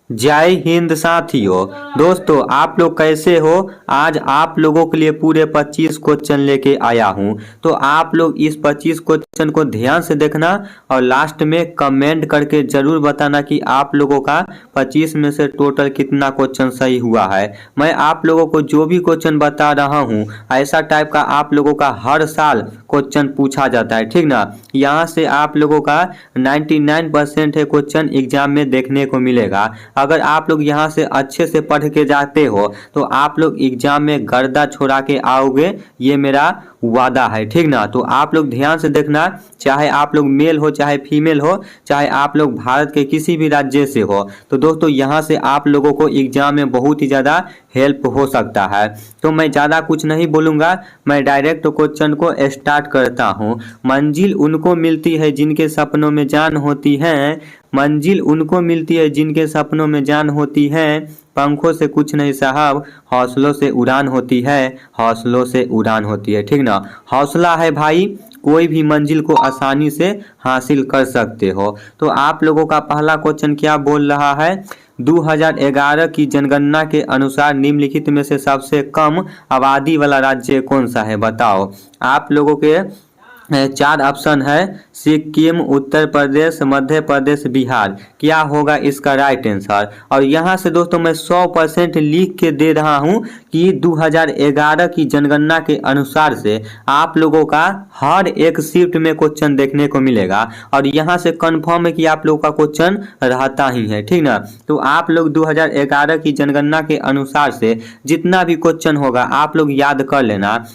जय हिंद साथियों। दोस्तों आप लोग कैसे हो। आज आप लोगों के लिए पूरे 25 क्वेश्चन लेके आया हूं। तो आप लोग इस 25 क्वेश्चन को ध्यान से देखना और लास्ट में कमेंट करके जरूर बताना कि आप लोगों का 25 में से टोटल कितना क्वेश्चन सही हुआ है। मैं आप लोगों को जो भी क्वेश्चन बता रहा हूं ऐसा टाइप का आप लोगों का हर साल क्वेश्चन पूछा जाता है, ठीक ना। यहाँ से आप लोगों का 99% है क्वेश्चन एग्जाम में देखने को मिलेगा। अगर आप लोग यहाँ से अच्छे से पढ़ के जाते हो तो आप लोग एग्जाम में गर्दा छोड़ा के आओगे, ये मेरा वादा है, ठीक ना। तो आप लोग ध्यान से देखना, चाहे आप लोग मेल हो चाहे फीमेल हो, चाहे आप लोग भारत के किसी भी राज्य से हो। तो दोस्तों यहाँ से आप लोगों को एग्जाम में बहुत ही ज़्यादा हेल्प हो सकता है। तो मैं ज़्यादा कुछ नहीं बोलूँगा, मैं डायरेक्ट क्वेश्चन को स्टार्ट करता हूँ। मंजिल उनको मिलती है जिनके सपनों में जान होती है, मंजिल उनको मिलती है जिनके सपनों में जान होती है। पंखों से कुछ नहीं साहब, हौसलों से उड़ान होती है, हौसलों से उड़ान होती है, ठीक ना। हौसला है भाई, कोई भी मंजिल को आसानी से हासिल कर सकते हो। तो आप लोगों का पहला क्वेश्चन क्या बोल रहा है, 2011 की जनगणना के अनुसार निम्नलिखित में से सबसे कम आबादी वाला राज्य कौन सा है, बताओ। आप लोगों के 4 ऑप्शन है, सिक्किम, उत्तर प्रदेश, मध्य प्रदेश, बिहार। क्या होगा इसका राइट आंसर। और यहाँ से दोस्तों मैं 100% लिख के दे रहा हूँ कि 2011 की जनगणना के अनुसार से आप लोगों का हर एक शिफ्ट में क्वेश्चन देखने को मिलेगा। और यहाँ से कंफर्म है कि आप लोगों का क्वेश्चन रहता ही है, ठीक ना। तो आप लोग 2011 की जनगणना के अनुसार से जितना भी क्वेश्चन होगा आप लोग याद कर लेना।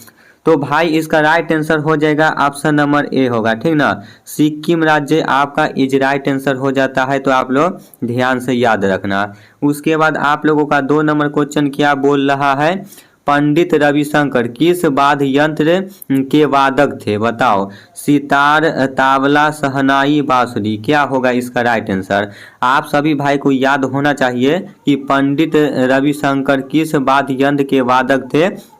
तो भाई इसका राइट आंसर हो जाएगा ऑप्शन नंबर ए होगा, ठीक ना। सिक्किम राज्य आपका इज राइट आंसर हो जाता है, तो आप लोग ध्यान से याद रखना। उसके बाद आप लोगों का 2 नंबर क्वेश्चन क्या बोल रहा है, पंडित रविशंकर किस वाद्य यंत्र के वादक थे, बताओ। सितार, तावला, शहनाई, बांसुरी। क्या होगा इसका राइट आंसर। आप सभी भाई को याद होना चाहिए कि पंडित रविशंकर किस वाद्य यंत्र के वादक थे।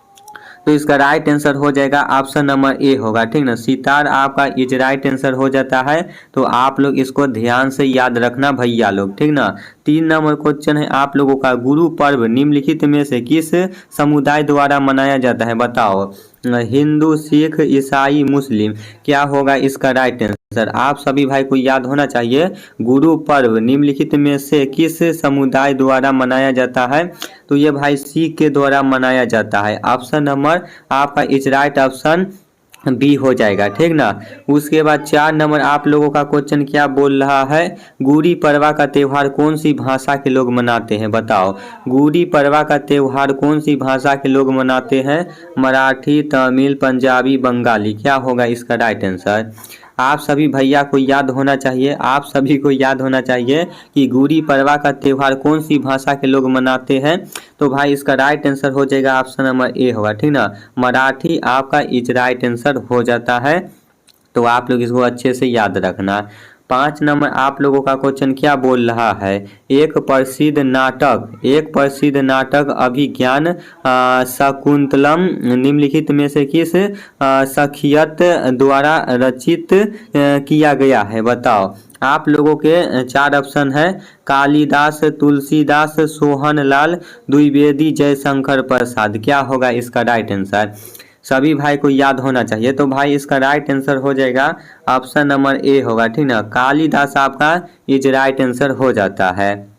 तो इसका राइट आंसर हो जाएगा ऑप्शन नंबर ए होगा, ठीक ना। सितार आपका इज राइट आंसर हो जाता है, तो आप लोग इसको ध्यान से याद रखना भैया लोग, ठीक ना। 3 नंबर क्वेश्चन है आप लोगों का, गुरु पर्व निम्नलिखित में से किस समुदाय द्वारा मनाया जाता है, बताओ। हिंदू, सिख, ईसाई, मुस्लिम। क्या होगा इसका राइट आंसर। आप सभी भाई को याद होना चाहिए, गुरु पर्व निम्नलिखित में से किस समुदाय द्वारा मनाया जाता है। तो ये भाई सिख के द्वारा मनाया जाता है। ऑप्शन नंबर आपका इज राइट ऑप्शन बी हो जाएगा, ठीक ना। उसके बाद 4 नंबर आप लोगों का क्वेश्चन क्या बोल रहा है, गुड़ी पड़वा का त्यौहार कौन सी भाषा के लोग मनाते हैं, बताओ। गुड़ी पड़वा का त्यौहार कौन सी भाषा के लोग मनाते हैं, मराठी, तमिल, पंजाबी, बंगाली। क्या होगा इसका राइट आंसर। आप सभी भैया को याद होना चाहिए, आप सभी को याद होना चाहिए कि गुड़ी पड़वा का त्यौहार कौन सी भाषा के लोग मनाते हैं। तो भाई इसका राइट आंसर हो जाएगा ऑप्शन नंबर ए होगा, ठीक ना। मराठी आपका इज राइट आंसर हो जाता है, तो आप लोग इसको अच्छे से याद रखना। 5 नंबर आप लोगों का क्वेश्चन क्या बोल रहा है, एक प्रसिद्ध नाटक अभिज्ञान शकुंतलम निम्नलिखित में से किस शख्सियत द्वारा रचित किया गया है, बताओ। आप लोगों के 4 ऑप्शन है, कालिदास, तुलसीदास, सोहनलाल द्विवेदी, जयशंकर प्रसाद। क्या होगा इसका राइट आंसर। सभी भाई को याद होना चाहिए, तो भाई इसका राइट आंसर हो जाएगा ऑप्शन नंबर ए होगा, ठीक ना। कालिदास आपका इज राइट आंसर हो जाता है।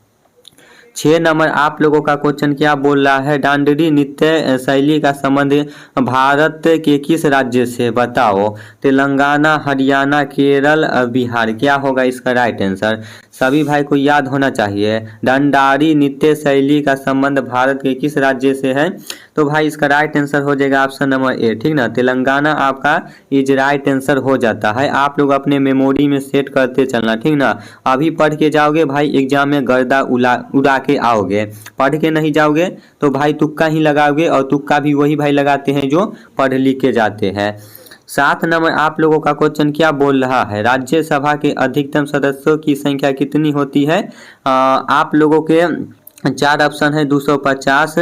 6 नंबर आप लोगों का क्वेश्चन क्या बोल रहा है, डांडरी नृत्य शैली का संबंध भारत के किस राज्य से, बताओ। तेलंगाना, हरियाणा, केरल, बिहार। क्या होगा इसका राइट आंसर। सभी भाई को याद होना चाहिए, डंडारी नृत्य शैली का संबंध भारत के किस राज्य से है। तो भाई इसका राइट आंसर हो जाएगा ऑप्शन नंबर ए, ठीक ना। तेलंगाना आपका इज राइट आंसर हो जाता है। आप लोग अपने मेमोरी में सेट करते चलना, ठीक ना। अभी पढ़ के जाओगे भाई एग्जाम में गर्दा उड़ा के आओगे, पढ़ के नहीं जाओगे तो भाई तुक्का ही लगाओगे, और तुक्का भी वही भाई लगाते हैं जो पढ़ लिख के जाते हैं। 7 नंबर आप लोगों का क्वेश्चन क्या बोल रहा है, राज्यसभा के अधिकतम सदस्यों की संख्या कितनी होती है। आप लोगों के चार ऑप्शन है 250,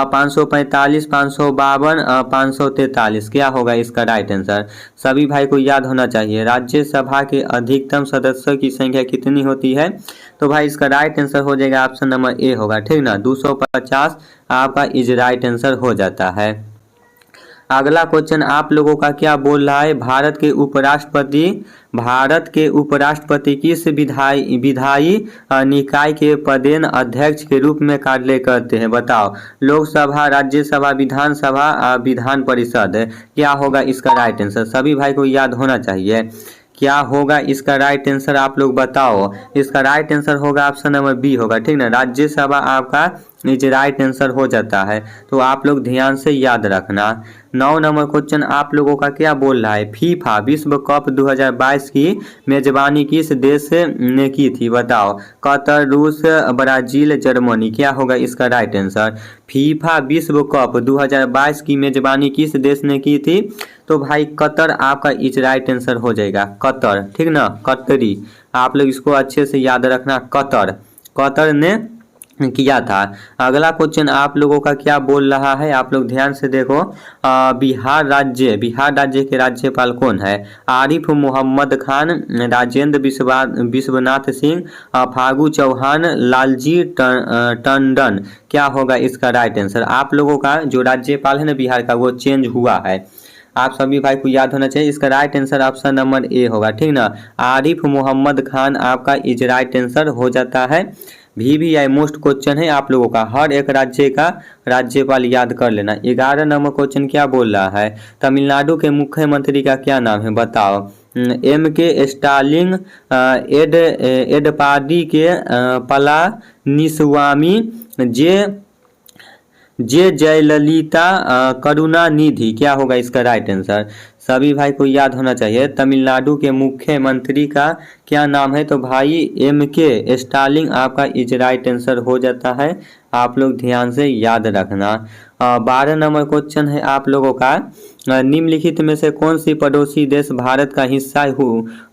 545, 552, 543। क्या होगा इसका राइट आंसर? सभी भाई को याद होना चाहिए राज्यसभा के अधिकतम सदस्यों की संख्या कितनी होती है? तो भाई इसका राइट आंसर हो जाएगा ऑप्शन नंबर ए होगा, ठीक ना, 250 आपका इज राइट आंसर हो जाता है। अगला क्वेश्चन आप लोगों का क्या बोल रहा है, भारत के उपराष्ट्रपति किस विधायी निकाय के पदेन अध्यक्ष के रूप में कार्य करते हैं? बताओ, लोकसभा, राज्यसभा, विधानसभा, विधान परिषद। क्या होगा इसका राइट आंसर? सभी भाई को याद होना चाहिए क्या होगा इसका राइट आंसर, आप लोग बताओ। इसका राइट आंसर होगा ऑप्शन नंबर बी होगा, ठीक ना, राज्यसभा आपका इज राइट आंसर हो जाता है। तो आप लोग ध्यान से याद रखना। 9 नंबर क्वेश्चन आप लोगों का क्या बोल रहा है, फीफा विश्व कप 2022 की मेजबानी किस देश ने की थी? बताओ, कतर, रूस, ब्राजील, जर्मनी। क्या होगा इसका राइट आंसर? फीफा विश्व कप 2022 की मेजबानी किस देश ने की थी? तो भाई कतर आपका इज राइट आंसर हो जाएगा, कतर, ठीक ना, कतरी। आप लोग इसको अच्छे से याद रखना, कतर ने किया था। अगला क्वेश्चन आप लोगों का क्या बोल रहा है, आप लोग ध्यान से देखो। बिहार राज्य के राज्यपाल कौन है? आरिफ मोहम्मद खान, राजेंद्र विश्वनाथ सिंह, फागू चौहान, लालजी टंडन। क्या होगा इसका राइट आंसर? आप लोगों का जो राज्यपाल है ना बिहार का, वो चेंज हुआ है, आप सभी भाई को याद होना चाहिए। इसका right answer option number A होगा, ठीक ना, आरिफ मोहम्मद खान आपका इज राइट आंसर हो जाता है। VVI मोस्ट क्वेश्चन है आप लोगों का, हर एक राज्य का राज्यपाल याद कर लेना। 11 नंबर क्वेश्चन क्या बोल रहा है, तमिलनाडु के मुख्यमंत्री का क्या नाम है? बताओ, MK स्टालिन, एडपाडी के पलानिस्वामी, जे जयललिता, करुणानिधि। क्या होगा इसका राइट आंसर? सभी भाई को याद होना चाहिए तमिलनाडु के मुख्यमंत्री का क्या नाम है? तो भाई MK स्टालिन आपका इज राइट आंसर हो जाता है। आप लोग ध्यान से याद रखना। 12 नंबर क्वेश्चन है आप लोगों का, निम्नलिखित में से कौन सी पड़ोसी देश भारत का हिस्सा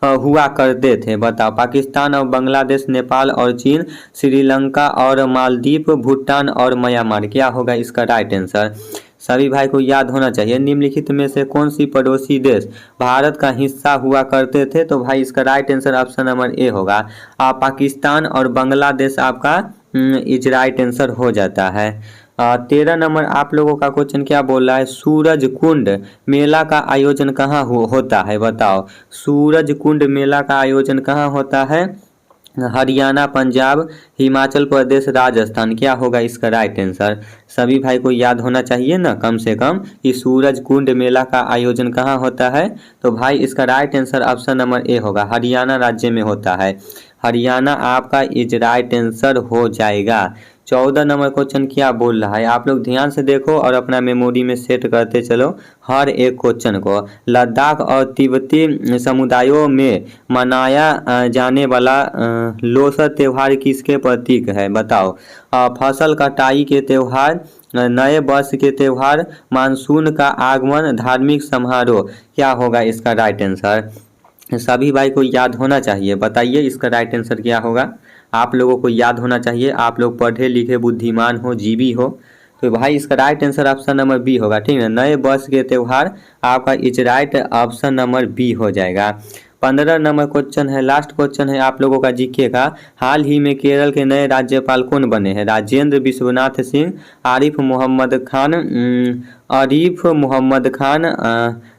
हुआ करते थे? बताओ, पाकिस्तान और बांग्लादेश, नेपाल और चीन, श्रीलंका और मालदीव, भूटान और म्यांमार। क्या होगा इसका राइट आंसर? सभी भाई को याद होना चाहिए निम्नलिखित में से कौन सी पड़ोसी देश भारत का हिस्सा हुआ करते थे? तो भाई इसका right answer option number A होगा, पाकिस्तान और बांग्लादेश आपका इज राइट आंसर हो जाता है। 13 नंबर आप लोगों का क्वेश्चन क्या बोल रहा है, सूरज कुंड मेला का आयोजन कहाँ होता है? बताओ, सूरज कुंड मेला का आयोजन कहाँ होता है? हरियाणा, पंजाब, हिमाचल प्रदेश, राजस्थान। क्या होगा इसका राइट आंसर? सभी भाई को याद होना चाहिए ना कम से कम कि सूरज कुंड मेला का आयोजन कहाँ होता है। तो भाई इसका right answer option number A होगा, हरियाणा राज्य में होता है। हरियाणा आपका इज राइट आंसर हो जाएगा। 14 नंबर क्वेश्चन क्या बोल रहा है, आप लोग ध्यान से देखो और अपना मेमोरी में सेट करते चलो हर एक क्वेश्चन को। लद्दाख और तिब्बती समुदायों में मनाया जाने वाला लोसर त्योहार किसके प्रतीक है? बताओ, फसल कटाई के त्योहार, नए वर्ष के त्योहार, मानसून का आगमन, धार्मिक समारोह। क्या होगा इसका राइट आंसर? सभी भाई को याद होना चाहिए, बताइए इसका राइट आंसर क्या होगा? आप लोगों को याद होना चाहिए, आप लोग पढ़े लिखे बुद्धिमान हो, जीवी हो। तो भाई इसका right answer option number B होगा, ठीक है, नए वर्ष के त्यौहार आपका is right option number B हो जाएगा। 15 नंबर क्वेश्चन है, लास्ट क्वेश्चन है आप लोगों का जीके का, हाल ही में केरल के नए राज्यपाल कौन बने हैं? राजेंद्र विश्वनाथ सिंह, आरिफ मोहम्मद खान,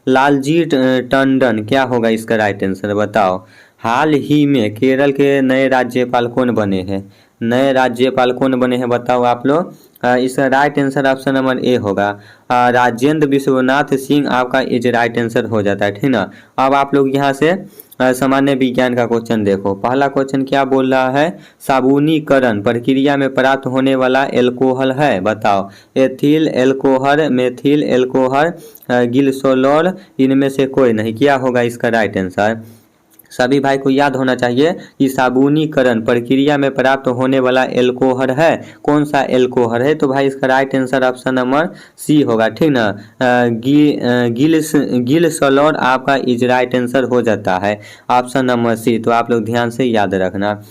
लालजी टंडन। क्या होगा इसका राइट आंसर? बताओ, हाल ही में केरल के नए राज्यपाल कौन बने हैं? नए राज्यपाल कौन बने हैं बताओ आप लोग। इसका right answer option number A होगा, राजेंद्र विश्वनाथ सिंह आपका इज राइट आंसर हो जाता है, ठीक ना। अब आप लोग यहाँ से सामान्य विज्ञान का क्वेश्चन देखो। पहला क्वेश्चन क्या बोल रहा है, साबुनीकरण प्रक्रिया में प्राप्त होने वाला एल्कोहल है? बताओ, एथिल एल्कोहल, मेथिल एल्कोहल, गिलसोलॉल, इनमें से कोई नहीं। क्या होगा इसका राइट आंसर? सभी भाई को याद होना चाहिए कि साबुनीकरण प्रक्रिया में प्राप्त होने वाला एल्कोहल है, कौन सा एल्कोहल है? तो भाई इसका right answer option number C होगा, ठीक ना। गिल सलौर आपका इज राइट आंसर हो जाता है ऑप्शन नंबर सी, तो आप लोग ध्यान से याद रखना।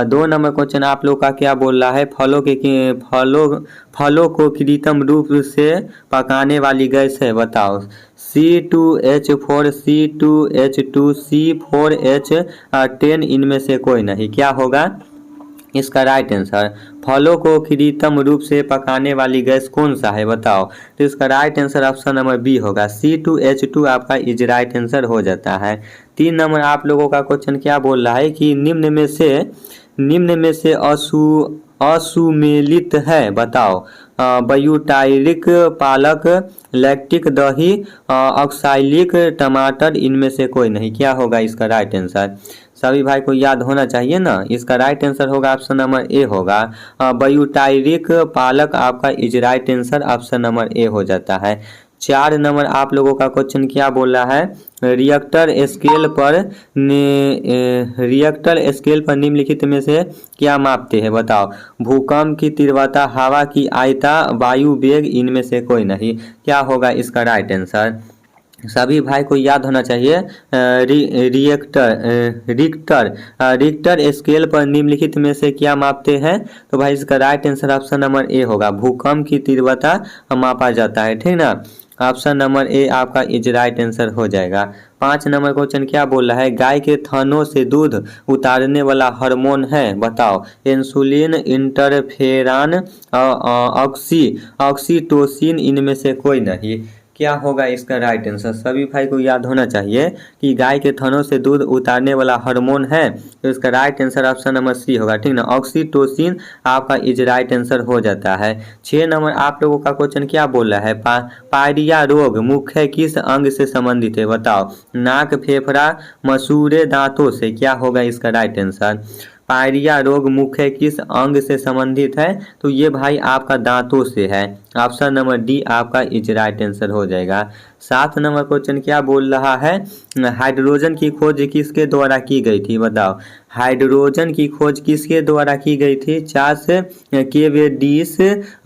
2 नंबर क्वेश्चन आप लोग का क्या बोल रहा है, फलों को कृत्रिम रूप से पकाने वाली गैस है, बताओ। C2H4, C2H2, C4H10 इनमें से कोई नहीं, क्या होगा इसका राइट आंसर? फलों को कृत्रिम रूप से पकाने वाली गैस कौन सा है, बताओ। तो इसका right answer option number B होगा, C2H2 आपका इज राइट आंसर हो जाता है। 3 नंबर आप लोगों का क्वेश्चन क्या बोल रहा है कि निम्न में से असुमेलित है, बताओ। ब्यूटाइरिक, पालक, लैक्टिक दही, ऑक्सैलिक टमाटर इनमें से कोई नहीं, क्या होगा इसका राइट आंसर? सभी भाई को याद होना चाहिए ना, इसका राइट आंसर होगा ऑप्शन नंबर ए होगा, ब्यूटाइरिक पालक आपका is right answer option number A हो जाता है। 4 नंबर आप लोगों का क्वेश्चन क्या बोल रहा है, रिएक्टर स्केल पर निम्नलिखित में से क्या मापते हैं, बताओ। भूकंप की तीव्रता, हवा की आयता, वायु वेग इनमें से कोई नहीं, क्या होगा इसका राइट आंसर? सभी भाई को याद होना चाहिए रिक्टर स्केल पर निम्नलिखित में से क्या मापते हैं? तो भाई इसका right answer option number A होगा, भूकंप की तीव्रता मापा जाता है, ठीक ना। ऑप्शन नंबर ए आपका इज राइट आंसर हो जाएगा। 5 नंबर क्वेश्चन क्या बोल रहा है, गाय के थनों से दूध उतारने वाला हार्मोन है, बताओ। इंसुलिन, इंटरफेरॉन, ऑक्सीटोसिन इनमें से कोई नहीं, क्या होगा इसका राइट आंसर? सभी भाई को याद होना चाहिए कि गाय के थनों से दूध उतारने वाला हार्मोन है, तो इसका right answer option number C होगा, ठीक ना। ऑक्सीटोसिन आपका इज राइट आंसर हो जाता है। 6 नंबर आप लोगों का क्वेश्चन क्या बोल रहा है, पायरिया रोग मुख्य किस अंग से संबंधित है, बताओ। नाक, फेफड़ा, मसूड़े, दांतों से, क्या होगा इसका राइट आंसर? पायरिया रोग मुख्य किस अंग से संबंधित है? तो ये भाई आपका दांतों से है, ऑप्शन नंबर डी आपका इज राइट आंसर हो जाएगा। 7 नंबर क्वेश्चन क्या बोल रहा है, हाइड्रोजन की खोज किसके द्वारा की गई थी, बताओ। हाइड्रोजन की खोज किसके द्वारा की गई थी? चार्ल्स केवेंडिश,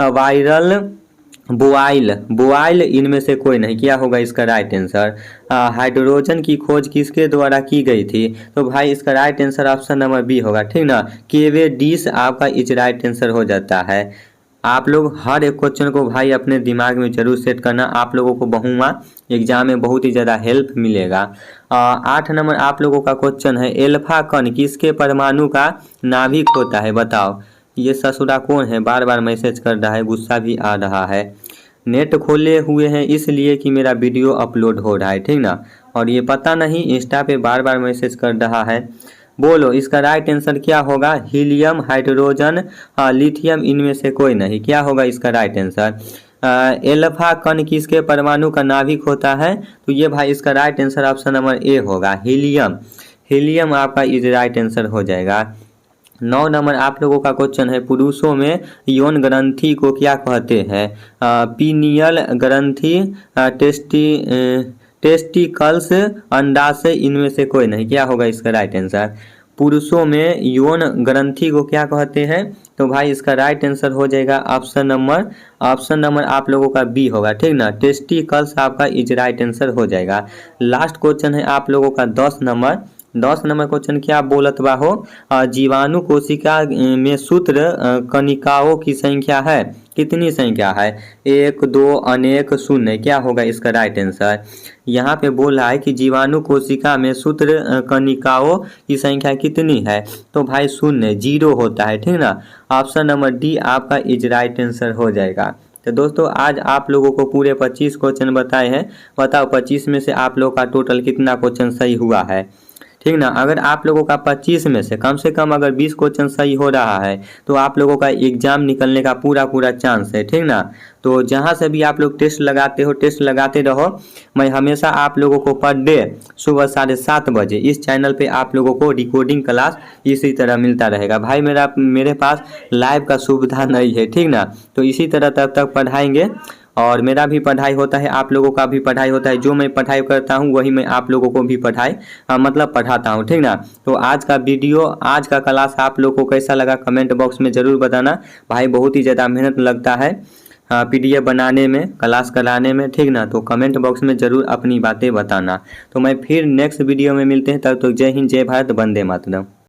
वायरल, बोआइल इनमें से कोई नहीं, क्या होगा इसका राइट आंसर? हाइड्रोजन की खोज किसके द्वारा की गई थी? तो भाई इसका right answer option number B होगा, ठीक ना। केवेंडिश आपका इज राइट आंसर हो जाता है। आप लोग हर एक क्वेश्चन को भाई अपने दिमाग में जरूर सेट करना, आप लोगों को बहुमा एग्जाम में बहुत ही ज़्यादा हेल्प मिलेगा। 8 नंबर आप लोगों का क्वेश्चन है, एल्फा कण किसके परमाणु का नाभिक होता है, बताओ। ये ससुरा कौन है, बार बार मैसेज कर रहा है, गुस्सा भी आ रहा है। नेट खोले हुए हैं इसलिए कि मेरा वीडियो अपलोड हो रहा है, ठीक ना, और ये पता नहीं इंस्टा पे बार बार मैसेज कर रहा है। बोलो इसका राइट आंसर क्या होगा, हीलियम, हाइड्रोजन, लिथियम इनमें से कोई नहीं, क्या होगा इसका राइट आंसर? एल्फा कण किसके परमाणु का नाभिक होता है? तो ये भाई इसका right answer option number A होगा, हीलियम आपका इज राइट आंसर हो जाएगा। 9 नंबर आप लोगों का क्वेश्चन है, पुरुषों में यौन ग्रंथि को क्या कहते हैं? पीनियल ग्रंथि, टेस्टिकल्स, अंडाशय इनमें से कोई नहीं, क्या होगा इसका राइट आंसर? पुरुषों में यौन ग्रंथि को क्या कहते हैं? तो भाई इसका राइट आंसर हो जाएगा ऑप्शन नंबर आप लोगों का बी होगा, ठीक ना। टेस्टिकल्स आपका इज राइट आंसर हो जाएगा। लास्ट क्वेश्चन है आप लोगों का 10 नंबर क्वेश्चन क्या बोलत बा हो, जीवाणु कोशिका में सूत्र कणिकाओं की संख्या है, कितनी संख्या है? 1, 2, अनेक, शून्य, क्या होगा इसका राइट आंसर? यहाँ पे बोल रहा है कि जीवाणु कोशिका में सूत्र कणिकाओं की संख्या कितनी है? तो भाई शून्य, 0 होता है, ठीक ना। ऑप्शन नंबर डी आपका इज राइट आंसर हो जाएगा। तो दोस्तों आज आप लोगों को पूरे 25 क्वेश्चन बताए हैं, बताओ 25 में से आप लोगों का टोटल कितना क्वेश्चन सही हुआ है, ठीक ना। अगर आप लोगों का 25 में से कम अगर 20 क्वेश्चन सही हो रहा है तो आप लोगों का एग्जाम निकलने का पूरा चांस है, ठीक ना। तो जहां से भी आप लोग टेस्ट लगाते हो, टेस्ट लगाते रहो। मैं हमेशा आप लोगों को पर डे सुबह 7:30 बजे इस चैनल पे आप लोगों को रिकॉर्डिंग क्लास इसी तरह मिलता रहेगा। भाई मेरे पास लाइव का सुविधा नहीं है, ठीक ना। तो इसी तरह तब तक पढ़ाएंगे और मेरा भी पढ़ाई होता है, आप लोगों का भी पढ़ाई होता है। जो मैं पढ़ाई करता हूँ वही मैं आप लोगों को भी मतलब पढ़ाता हूँ, ठीक ना। तो आज का क्लास आप लोगों को कैसा लगा कमेंट बॉक्स में ज़रूर बताना। भाई बहुत ही ज़्यादा मेहनत लगता है PDF बनाने में, क्लास कराने में, ठीक ना। तो कमेंट बॉक्स में ज़रूर अपनी बातें बताना। तो मैं फिर नेक्स्ट वीडियो में मिलते हैं, तब तक जय हिंद, जय भारत, वंदे मातरम।